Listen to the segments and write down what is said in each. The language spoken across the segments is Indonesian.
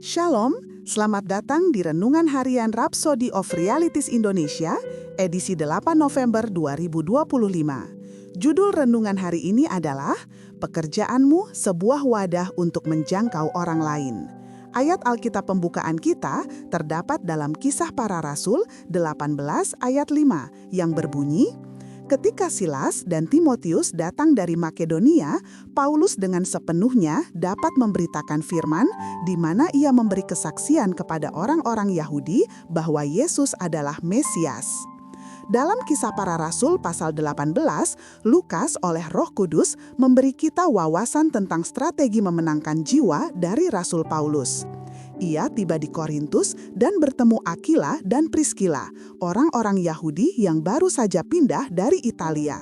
Shalom, selamat datang di Renungan Harian Rhapsody of Realities Indonesia, edisi 8 November 2025. Judul renungan hari ini adalah Pekerjaanmu Sebuah Wadah untuk Menjangkau Orang Lain. Ayat Alkitab pembukaan kita terdapat dalam Kisah Para Rasul 18 ayat 5 yang berbunyi, ketika Silas dan Timotius datang dari Makedonia, Paulus dengan sepenuhnya dapat memberitakan firman di mana ia memberi kesaksian kepada orang-orang Yahudi bahwa Yesus adalah Mesias. Dalam Kisah Para Rasul pasal 18, Lukas oleh Roh Kudus memberi kita wawasan tentang strategi memenangkan jiwa dari Rasul Paulus. Ia tiba di Korintus dan bertemu Aquila dan Priscilla, orang-orang Yahudi yang baru saja pindah dari Italia.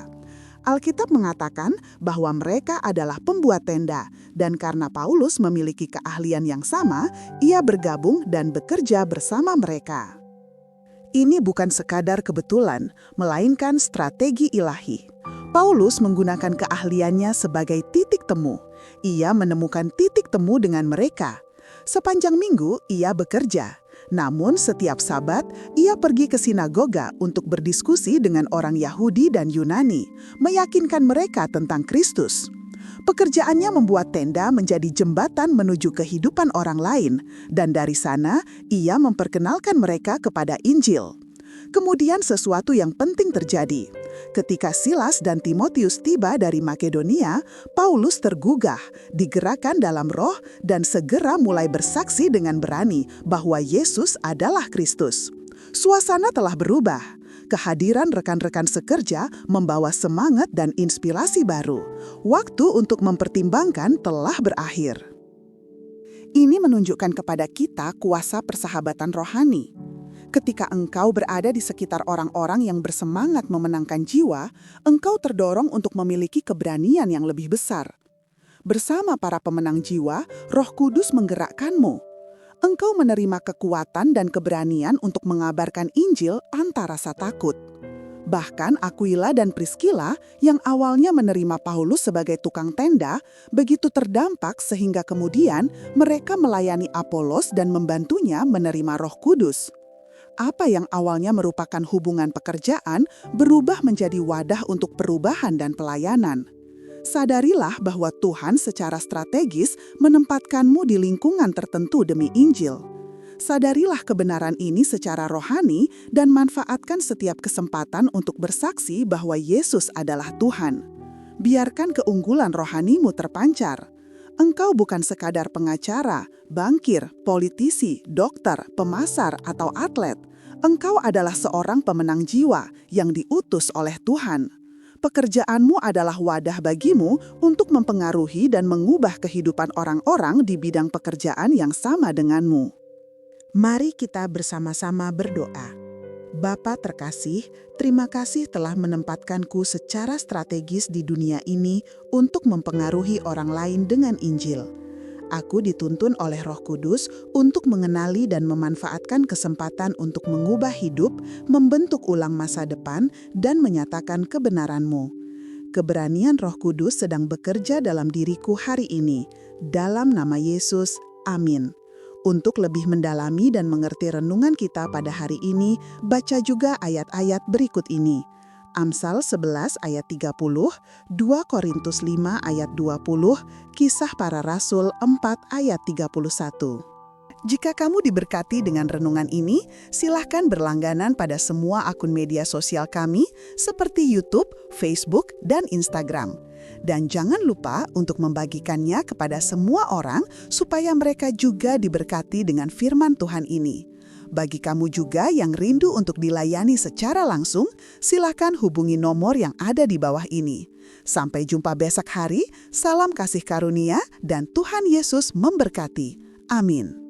Alkitab mengatakan bahwa mereka adalah pembuat tenda, dan karena Paulus memiliki keahlian yang sama, ia bergabung dan bekerja bersama mereka. Ini bukan sekadar kebetulan, melainkan strategi ilahi. Paulus menggunakan keahliannya sebagai titik temu. Ia menemukan titik temu dengan mereka. Sepanjang minggu ia bekerja, namun setiap Sabat ia pergi ke sinagoga untuk berdiskusi dengan orang Yahudi dan Yunani, meyakinkan mereka tentang Kristus. Pekerjaannya membuat tenda menjadi jembatan menuju kehidupan orang lain, dan dari sana ia memperkenalkan mereka kepada Injil. Kemudian sesuatu yang penting terjadi. Ketika Silas dan Timotius tiba dari Makedonia, Paulus tergugah, digerakkan dalam roh, dan segera mulai bersaksi dengan berani bahwa Yesus adalah Kristus. Suasana telah berubah. Kehadiran rekan-rekan sekerja membawa semangat dan inspirasi baru. Waktu untuk mempertimbangkan telah berakhir. Ini menunjukkan kepada kita kuasa persahabatan rohani. Ketika engkau berada di sekitar orang-orang yang bersemangat memenangkan jiwa, engkau terdorong untuk memiliki keberanian yang lebih besar. Bersama para pemenang jiwa, Roh Kudus menggerakkanmu. Engkau menerima kekuatan dan keberanian untuk mengabarkan Injil tanpa rasa takut. Bahkan Aquila dan Priscilla yang awalnya menerima Paulus sebagai tukang tenda, begitu terdampak sehingga kemudian mereka melayani Apolos dan membantunya menerima Roh Kudus. Apa yang awalnya merupakan hubungan pekerjaan berubah menjadi wadah untuk perubahan dan pelayanan. Sadarilah bahwa Tuhan secara strategis menempatkanmu di lingkungan tertentu demi Injil. Sadarilah kebenaran ini secara rohani dan manfaatkan setiap kesempatan untuk bersaksi bahwa Yesus adalah Tuhan. Biarkan keunggulan rohanimu terpancar. Engkau bukan sekadar pengacara, bankir, politisi, dokter, pemasar, atau atlet. Engkau adalah seorang pemenang jiwa yang diutus oleh Tuhan. Pekerjaanmu adalah wadah bagimu untuk mempengaruhi dan mengubah kehidupan orang-orang di bidang pekerjaan yang sama denganmu. Mari kita bersama-sama berdoa. Bapa terkasih, terima kasih telah menempatkanku secara strategis di dunia ini untuk mempengaruhi orang lain dengan Injil. Aku dituntun oleh Roh Kudus untuk mengenali dan memanfaatkan kesempatan untuk mengubah hidup, membentuk ulang masa depan, dan menyatakan kebenaran-Mu. Keberanian Roh Kudus sedang bekerja dalam diriku hari ini. Dalam nama Yesus, amin. Untuk lebih mendalami dan mengerti renungan kita pada hari ini, baca juga ayat-ayat berikut ini. Amsal 11 ayat 30, 2 Korintus 5 ayat 20, Kisah Para Rasul 4 ayat 31. Jika kamu diberkati dengan renungan ini, silahkan berlangganan pada semua akun media sosial kami seperti YouTube, Facebook, dan Instagram. Dan jangan lupa untuk membagikannya kepada semua orang supaya mereka juga diberkati dengan firman Tuhan ini. Bagi kamu juga yang rindu untuk dilayani secara langsung, silakan hubungi nomor yang ada di bawah ini. Sampai jumpa besok hari, salam kasih karunia dan Tuhan Yesus memberkati. Amin.